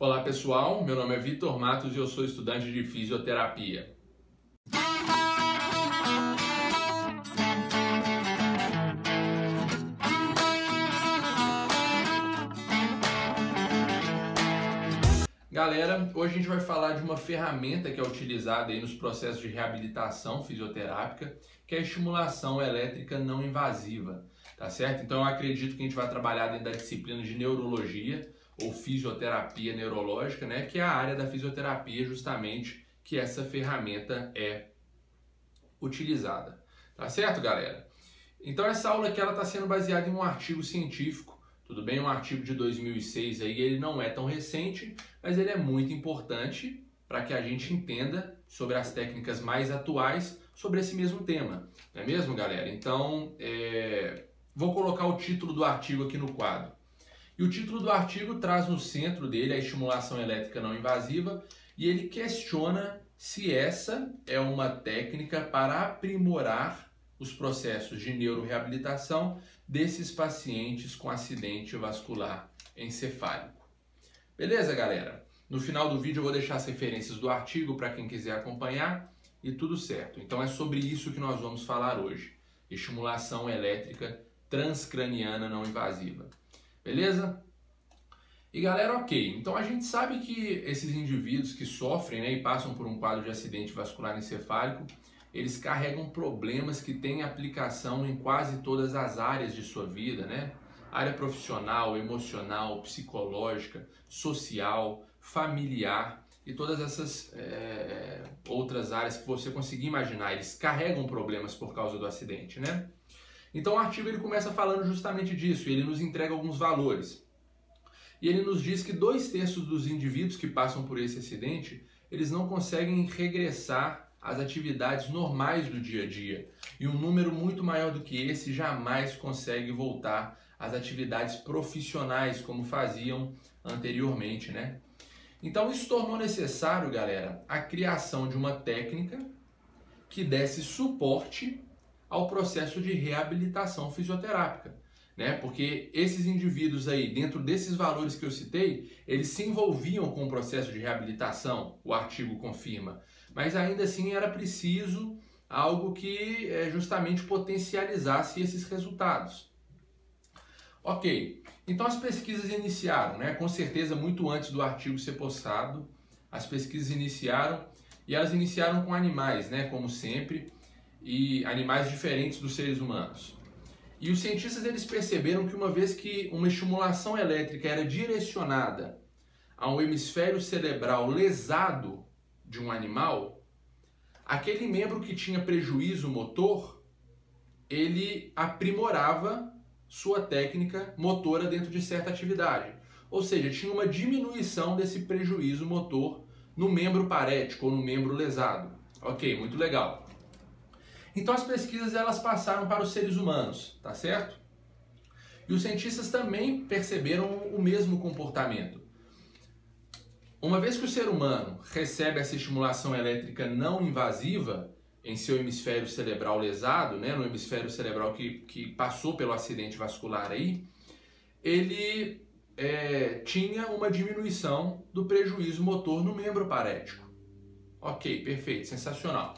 Olá pessoal, meu nome é Vitor Matos e eu sou estudante de fisioterapia. Galera, hoje a gente vai falar de uma ferramenta que é utilizada aí nos processos de reabilitação fisioterápica, que é a estimulação elétrica não invasiva, tá certo? Então eu acredito que a gente vai trabalhar dentro da disciplina de neurologia ou fisioterapia neurológica, né, que é a área da fisioterapia justamente que essa ferramenta é utilizada, tá certo, galera? Então essa aula aqui ela está sendo baseada em um artigo científico. Tudo bem, um artigo de 2006 aí, ele não é tão recente, mas ele é muito importante para que a gente entenda sobre as técnicas mais atuais sobre esse mesmo tema, não é mesmo, galera? Então, vou colocar o título do artigo aqui no quadro. E o título do artigo traz no centro dele a estimulação elétrica não invasiva e ele questiona se essa é uma técnica para aprimorar os processos de neuroreabilitação desses pacientes com acidente vascular encefálico. Beleza, galera? No final do vídeo eu vou deixar as referências do artigo para quem quiser acompanhar e tudo certo. Então é sobre isso que nós vamos falar hoje. Estimulação elétrica transcraniana não invasiva. Beleza? E galera, ok. Então a gente sabe que esses indivíduos que sofrem, né, e passam por um quadro de acidente vascular encefálico, eles carregam problemas que têm aplicação em quase todas as áreas de sua vida, né? Área profissional, emocional, psicológica, social, familiar e todas essas outras áreas que você conseguir imaginar. Eles carregam problemas por causa do acidente, né? Então o artigo ele começa falando justamente disso, ele nos entrega alguns valores. E ele nos diz que 2/3 dos indivíduos que passam por esse acidente, eles não conseguem regressar às atividades normais do dia a dia. E um número muito maior do que esse jamais consegue voltar às atividades profissionais como faziam anteriormente, né? Então isso tornou necessário, galera, a criação de uma técnica que desse suporte ao processo de reabilitação fisioterápica, né? Porque esses indivíduos aí, dentro desses valores que eu citei, eles se envolviam com o processo de reabilitação, o artigo confirma, mas ainda assim era preciso algo que justamente potencializasse esses resultados. Ok, então as pesquisas iniciaram, né? Com certeza muito antes do artigo ser postado, as pesquisas iniciaram e elas iniciaram com animais, né? Como sempre, e animais diferentes dos seres humanos. E os cientistas eles perceberam que uma vez que uma estimulação elétrica era direcionada a um hemisfério cerebral lesado de um animal, aquele membro que tinha prejuízo motor, ele aprimorava sua técnica motora dentro de certa atividade. Ou seja, tinha uma diminuição desse prejuízo motor no membro parético ou no membro lesado. Ok, muito legal. Então as pesquisas elas passaram para os seres humanos, tá certo? E os cientistas também perceberam o mesmo comportamento. Uma vez que o ser humano recebe essa estimulação elétrica não invasiva em seu hemisfério cerebral lesado, né, no hemisfério cerebral que passou pelo acidente vascular aí, ele tinha uma diminuição do prejuízo motor no membro parético. Ok, perfeito, sensacional.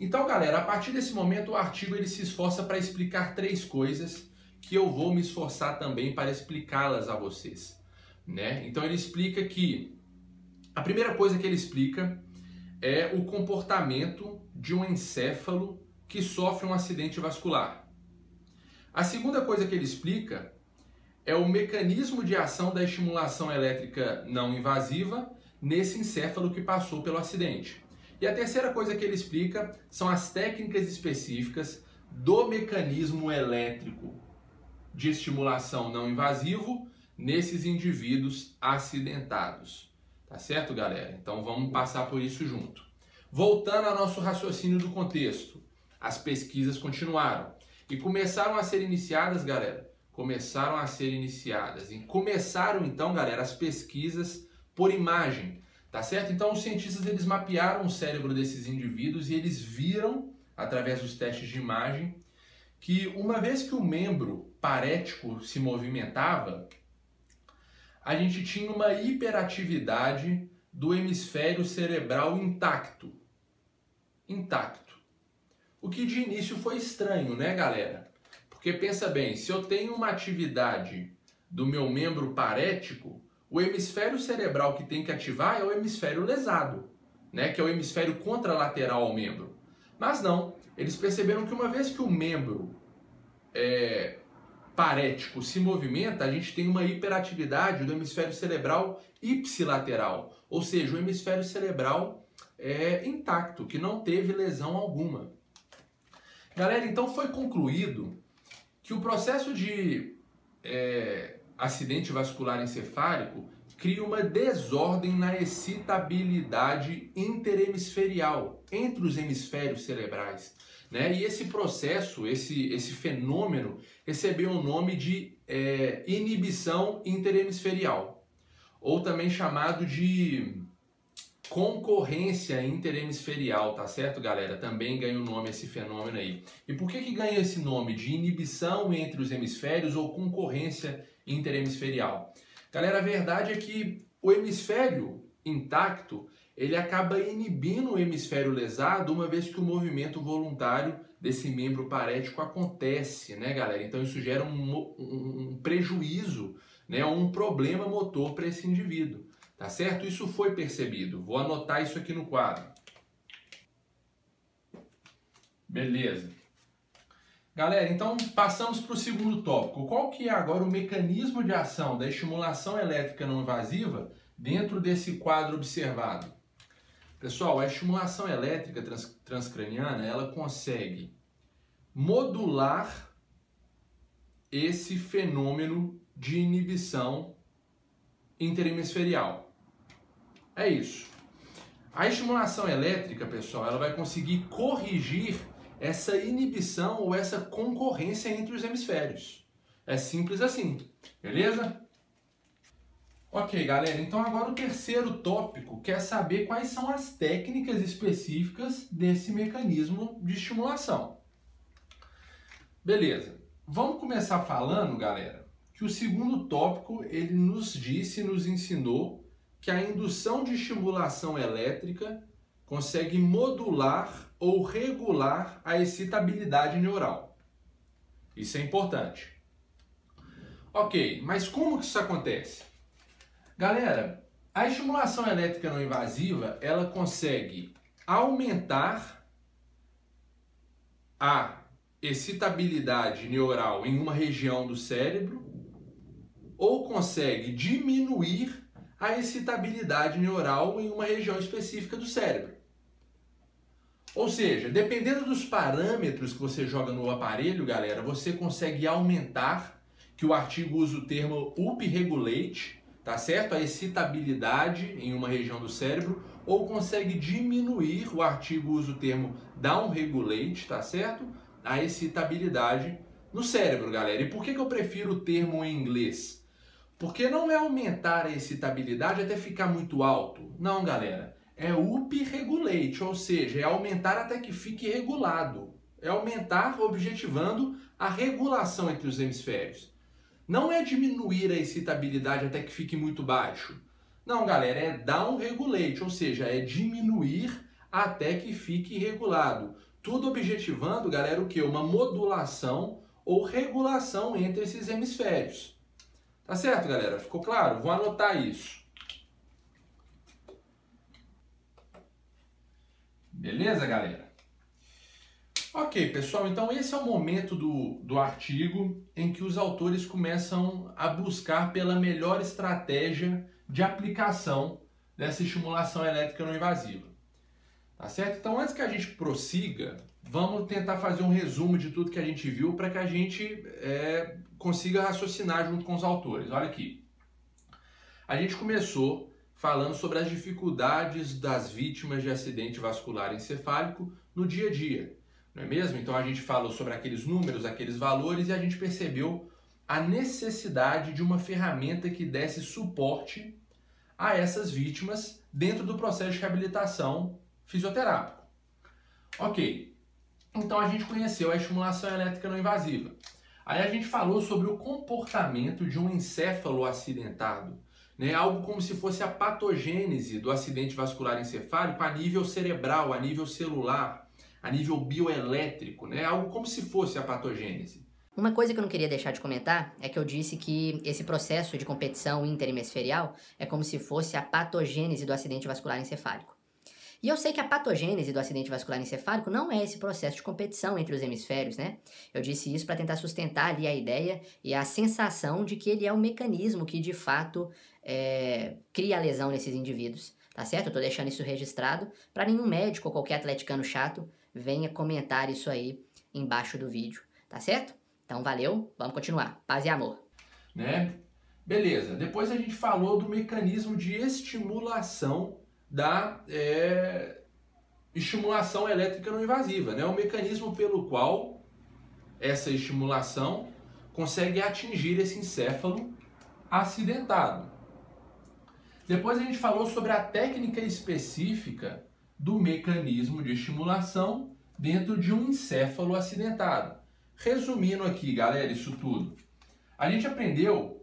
Então, galera, a partir desse momento o artigo ele se esforça para explicar 3 coisas que eu vou me esforçar também para explicá-las a vocês, né? Então ele explica que a primeira coisa que ele explica é o comportamento de um encéfalo que sofre um acidente vascular. A segunda coisa que ele explica é o mecanismo de ação da estimulação elétrica não invasiva nesse encéfalo que passou pelo acidente. E a terceira coisa que ele explica são as técnicas específicas do mecanismo elétrico de estimulação não invasivo nesses indivíduos acidentados. Tá certo, galera? Então vamos passar por isso junto. Voltando ao nosso raciocínio do contexto, as pesquisas continuaram e começaram a ser iniciadas, galera. Começaram a ser iniciadas e começaram então, galera, as pesquisas por imagem. Tá certo? Então os cientistas eles mapearam o cérebro desses indivíduos e eles viram, através dos testes de imagem, que uma vez que o membro parético se movimentava, a gente tinha uma hiperatividade do hemisfério cerebral intacto. Intacto. O que de início foi estranho, né, galera? Porque pensa bem, se eu tenho uma atividade do meu membro parético, o hemisfério cerebral que tem que ativar é o hemisfério lesado, né, que é o hemisfério contralateral ao membro. Mas não, eles perceberam que uma vez que o membro parético se movimenta, a gente tem uma hiperatividade do hemisfério cerebral ipsilateral, ou seja, o hemisfério cerebral intacto, que não teve lesão alguma. Galera, então foi concluído que o processo de acidente vascular encefálico cria uma desordem na excitabilidade interhemisferial, entre os hemisférios cerebrais, né? E esse processo, esse fenômeno, recebeu o nome de inibição interhemisferial, ou também chamado de concorrência interhemisferial, tá certo, galera? Também ganha o nome esse fenômeno aí. E por que ganha esse nome de inibição entre os hemisférios ou concorrência interhemisferial? Galera, a verdade é que o hemisfério intacto, ele acaba inibindo o hemisfério lesado uma vez que o movimento voluntário desse membro parético acontece, né, galera? Então isso gera um prejuízo, né, um problema motor para esse indivíduo. Tá certo? Isso foi percebido. Vou anotar isso aqui no quadro. Beleza. Galera, então passamos para o segundo tópico. Qual que é agora o mecanismo de ação da estimulação elétrica não invasiva dentro desse quadro observado? Pessoal, a estimulação elétrica transcraniana, ela consegue modular esse fenômeno de inibição interhemisferial. É isso. A estimulação elétrica, pessoal, ela vai conseguir corrigir essa inibição ou essa concorrência entre os hemisférios. É simples assim, beleza? Ok, galera, então agora o terceiro tópico quer saber quais são as técnicas específicas desse mecanismo de estimulação. Beleza, vamos começar falando, galera, que o segundo tópico ele nos ensinou que a indução de estimulação elétrica consegue modular ou regular a excitabilidade neural. Isso é importante. Ok, mas como que isso acontece? Galera, a estimulação elétrica não invasiva, ela consegue aumentar a excitabilidade neural em uma região do cérebro ou consegue diminuir a excitabilidade neural em uma região específica do cérebro. Ou seja, dependendo dos parâmetros que você joga no aparelho, galera, você consegue aumentar, que o artigo usa o termo upregulate, tá certo? A excitabilidade em uma região do cérebro, ou consegue diminuir, o artigo usa o termo downregulate, tá certo? A excitabilidade no cérebro, galera. E por que eu prefiro o termo em inglês? Porque não é aumentar a excitabilidade até ficar muito alto. Não, galera. É upregulate, ou seja, é aumentar até que fique regulado. É aumentar objetivando a regulação entre os hemisférios. Não é diminuir a excitabilidade até que fique muito baixo. Não, galera, é downregulate, ou seja, é diminuir até que fique regulado. Tudo objetivando, galera, o quê? Uma modulação ou regulação entre esses hemisférios. Tá certo, galera? Ficou claro? Vou anotar isso. Beleza, galera? Ok, pessoal, então esse é o momento do artigo em que os autores começam a buscar pela melhor estratégia de aplicação dessa estimulação elétrica não invasiva. Tá certo? Então, antes que a gente prossiga, vamos tentar fazer um resumo de tudo que a gente viu para que a gente consiga raciocinar junto com os autores. Olha aqui. A gente começou falando sobre as dificuldades das vítimas de acidente vascular encefálico no dia a dia, não é mesmo? Então a gente falou sobre aqueles números, aqueles valores e a gente percebeu a necessidade de uma ferramenta que desse suporte a essas vítimas dentro do processo de reabilitação fisioterápico. Ok, então a gente conheceu a estimulação elétrica não invasiva. Aí a gente falou sobre o comportamento de um encéfalo acidentado. né? Algo como se fosse a patogênese do acidente vascular encefálico a nível cerebral, a nível celular, a nível bioelétrico, né? Algo como se fosse a patogênese. Uma coisa que eu não queria deixar de comentar é que eu disse que esse processo de competição interhemisferial é como se fosse a patogênese do acidente vascular encefálico. E eu sei que a patogênese do acidente vascular encefálico não é esse processo de competição entre os hemisférios, né? Eu disse isso para tentar sustentar ali a ideia e a sensação de que ele é um mecanismo que de fato cria a lesão nesses indivíduos, tá certo? Eu tô deixando isso registrado para nenhum médico ou qualquer atleticano chato venha comentar isso aí embaixo do vídeo, tá certo? Então valeu, vamos continuar. Paz e amor. Né? Beleza, depois a gente falou do mecanismo de estimulação da estimulação elétrica não invasiva, né? O mecanismo pelo qual essa estimulação consegue atingir esse encéfalo acidentado. Depois a gente falou sobre a técnica específica do mecanismo de estimulação dentro de um encéfalo acidentado. Resumindo aqui, galera, isso tudo. A gente aprendeu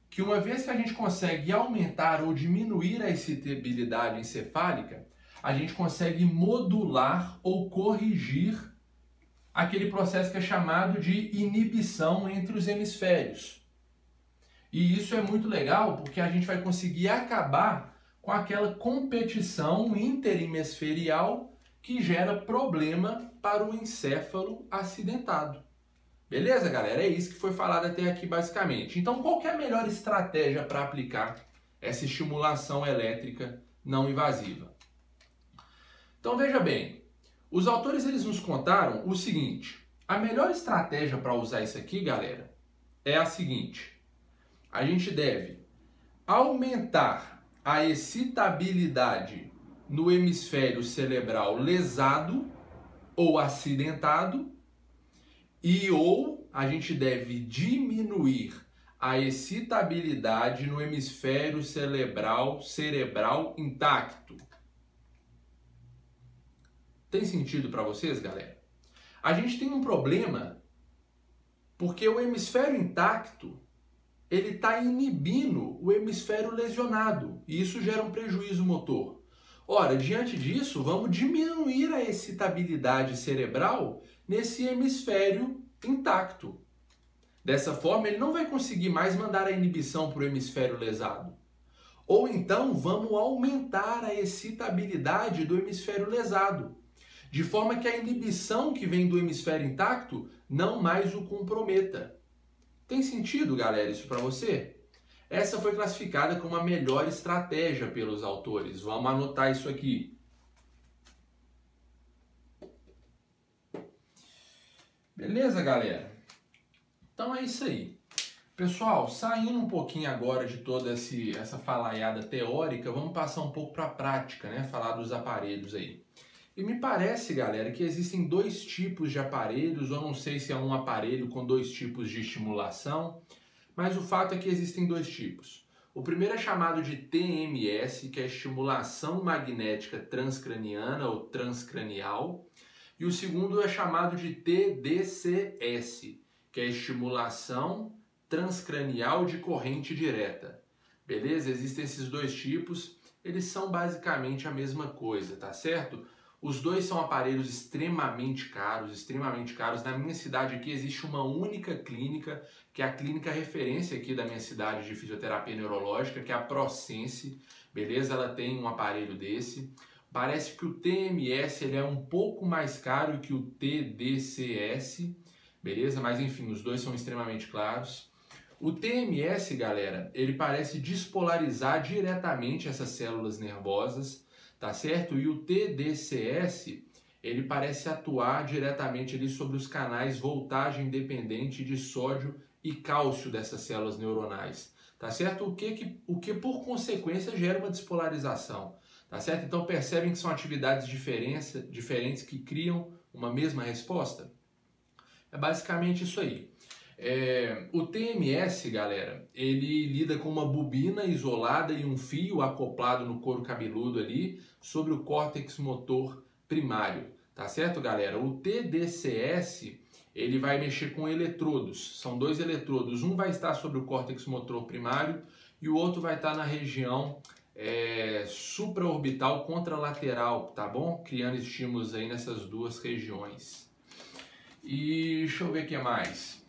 que uma vez que a gente consegue aumentar ou diminuir a excitabilidade encefálica, a gente consegue modular ou corrigir aquele processo que é chamado de inibição entre os hemisférios. E isso é muito legal porque a gente vai conseguir acabar com aquela competição interhemisferial que gera problema para o encéfalo acidentado. Beleza, galera? É isso que foi falado até aqui basicamente. Então, qual que é a melhor estratégia para aplicar essa estimulação elétrica não invasiva? Então, veja bem, os autores eles nos contaram o seguinte: a melhor estratégia para usar isso aqui, galera, é a seguinte: a gente deve aumentar a excitabilidade no hemisfério cerebral lesado ou acidentado ou a gente deve diminuir a excitabilidade no hemisfério cerebral intacto. Tem sentido para vocês, galera? A gente tem um problema porque o hemisfério intacto ele está inibindo o hemisfério lesionado e isso gera um prejuízo motor. Ora, diante disso, vamos diminuir a excitabilidade cerebral nesse hemisfério intacto. Dessa forma, ele não vai conseguir mais mandar a inibição para o hemisfério lesado. Ou então, vamos aumentar a excitabilidade do hemisfério lesado, de forma que a inibição que vem do hemisfério intacto não mais o comprometa. Tem sentido, galera, isso para você? Essa foi classificada como a melhor estratégia pelos autores. Vamos anotar isso aqui. Beleza, galera? Então é isso aí. Pessoal, saindo um pouquinho agora de toda essa falaiada teórica, vamos passar um pouco para a prática, né? Falar dos aparelhos aí. E me parece, galera, que existem dois tipos de aparelhos, ou não sei se é um aparelho com dois tipos de estimulação, mas o fato é que existem dois tipos. O primeiro é chamado de TMS, que é estimulação magnética transcraniana ou transcranial, e o segundo é chamado de TDCS, que é estimulação transcranial de corrente direta. Beleza? Existem esses dois tipos, eles são basicamente a mesma coisa, tá certo? Os dois são aparelhos extremamente caros, extremamente caros. Na minha cidade aqui existe uma única clínica, que é a clínica referência aqui da minha cidade de fisioterapia neurológica, que é a ProSense, beleza? Ela tem um aparelho desse. Parece que o TMS ele é um pouco mais caro que o TDCS, beleza? Mas enfim, os dois são extremamente caros. O TMS, galera, ele parece despolarizar diretamente essas células nervosas, tá certo? E o TDCS, ele parece atuar diretamente ali sobre os canais voltagem dependente de sódio e cálcio dessas células neuronais, tá certo? O que por consequência gera uma despolarização, tá certo? Então percebem que são atividades diferentes que criam uma mesma resposta? É basicamente isso aí. O TMS, galera, ele lida com uma bobina isolada e um fio acoplado no couro cabeludo ali sobre o córtex motor primário, tá certo, galera? O TDCS, ele vai mexer com eletrodos, são dois eletrodos, um vai estar sobre o córtex motor primário e o outro vai estar na região supraorbital contralateral, tá bom? Criando estímulos aí nessas duas regiões. E deixa eu ver o que mais.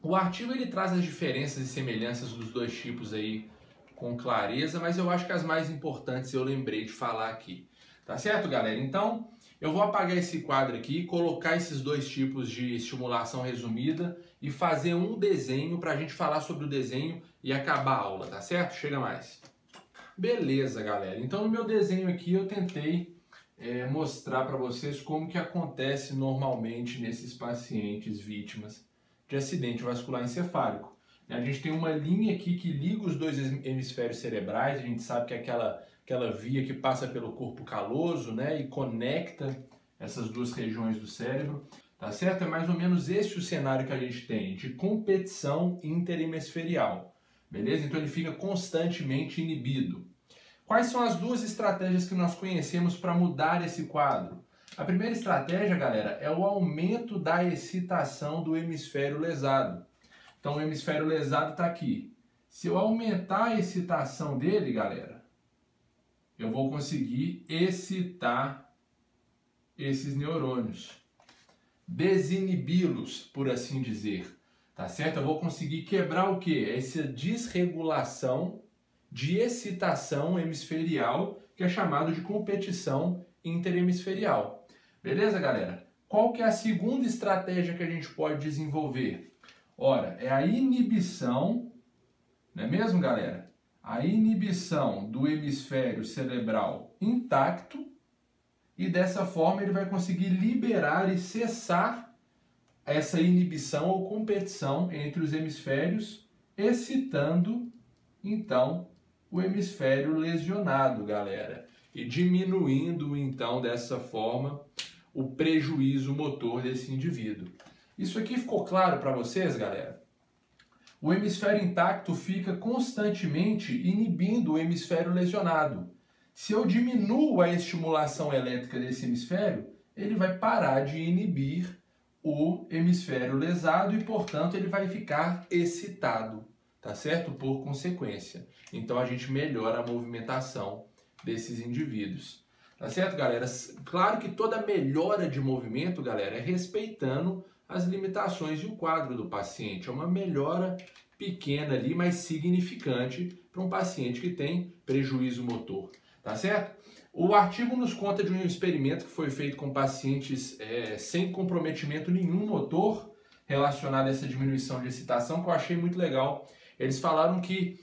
O artigo ele traz as diferenças e semelhanças dos dois tipos aí com clareza, mas eu acho que as mais importantes eu lembrei de falar aqui. Tá certo, galera? Então, eu vou apagar esse quadro aqui, colocar esses dois tipos de estimulação resumida e fazer um desenho para a gente falar sobre o desenho e acabar a aula, tá certo? Chega mais. Beleza, galera. Então, no meu desenho aqui eu tentei mostrar para vocês como que acontece normalmente nesses pacientes vítimas de acidente vascular encefálico. A gente tem uma linha aqui que liga os dois hemisférios cerebrais, a gente sabe que é aquela via que passa pelo corpo caloso, né, e conecta essas duas regiões do cérebro, tá certo? É mais ou menos esse o cenário que a gente tem, de competição interhemisferial, beleza? Então ele fica constantemente inibido. Quais são as duas estratégias que nós conhecemos para mudar esse quadro? A primeira estratégia, galera, é o aumento da excitação do hemisfério lesado. Então o hemisfério lesado está aqui. Se eu aumentar a excitação dele, galera, eu vou conseguir excitar esses neurônios, desinibi-los, por assim dizer, tá certo? Eu vou conseguir quebrar o quê? Essa desregulação de excitação hemisferial, que é chamado de competição interhemisferial. Beleza, galera? Qual que é a segunda estratégia que a gente pode desenvolver? Ora, é a inibição, não é mesmo, galera? A inibição do hemisfério cerebral intacto, e dessa forma ele vai conseguir liberar e cessar essa inibição ou competição entre os hemisférios, excitando, então, o hemisfério lesionado, galera, e diminuindo, então, dessa forma, o prejuízo motor desse indivíduo. Isso aqui ficou claro para vocês, galera? O hemisfério intacto fica constantemente inibindo o hemisfério lesionado. Se eu diminuo a estimulação elétrica desse hemisfério, ele vai parar de inibir o hemisfério lesado e, portanto, ele vai ficar excitado, tá certo? Por consequência. Então, a gente melhora a movimentação desses indivíduos. Tá certo, galera? Claro que toda melhora de movimento, galera, é respeitando as limitações e o quadro do paciente. É uma melhora pequena ali, mas significante para um paciente que tem prejuízo motor. Tá certo? O artigo nos conta de um experimento que foi feito com pacientes sem comprometimento nenhum motor relacionado a essa diminuição de excitação, que eu achei muito legal. Eles falaram que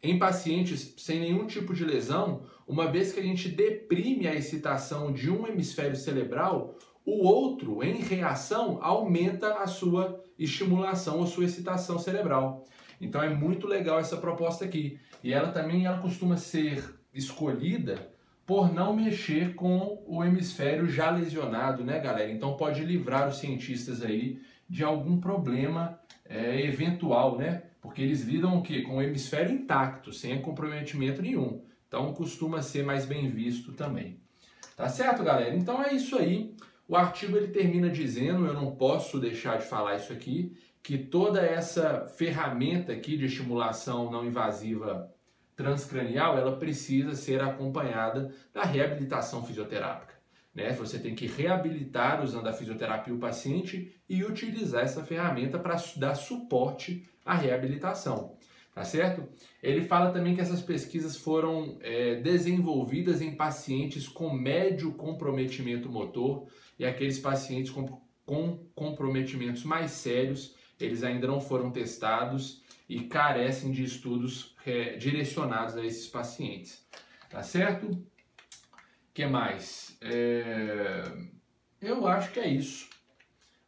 em pacientes sem nenhum tipo de lesão, uma vez que a gente deprime a excitação de um hemisfério cerebral, o outro, em reação, aumenta a sua estimulação ou sua excitação cerebral. Então é muito legal essa proposta aqui. E ela costuma ser escolhida por não mexer com o hemisfério já lesionado, né, galera? Então pode livrar os cientistas aí de algum problema eventual, né? Porque eles lidam o quê? Com o hemisfério intacto, sem comprometimento nenhum. Então costuma ser mais bem visto também. Tá certo, galera? Então é isso aí. O artigo ele termina dizendo, eu não posso deixar de falar isso aqui, que toda essa ferramenta aqui de estimulação não invasiva transcranial, ela precisa ser acompanhada da reabilitação fisioterápica, né? Você tem que reabilitar usando a fisioterapia o paciente e utilizar essa ferramenta para dar suporte à reabilitação, tá certo? Ele fala também que essas pesquisas foram desenvolvidas em pacientes com médio comprometimento motor e aqueles pacientes com comprometimentos mais sérios, eles ainda não foram testados e carecem de estudos direcionados a esses pacientes, tá certo? O que mais? Eu acho que é isso.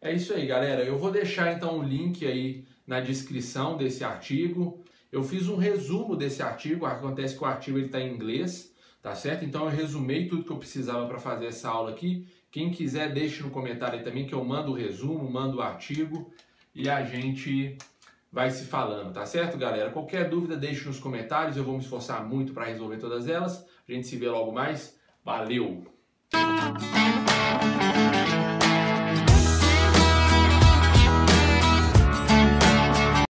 É isso aí, galera. Eu vou deixar então o link aí na descrição desse artigo. Eu fiz um resumo desse artigo, acontece que o artigo está em inglês, tá certo? Então eu resumei tudo que eu precisava para fazer essa aula aqui. Quem quiser, deixe no comentário aí também que eu mando o resumo, mando o artigo e a gente vai se falando, tá certo, galera? Qualquer dúvida, deixe nos comentários, eu vou me esforçar muito para resolver todas elas. A gente se vê logo mais. Valeu!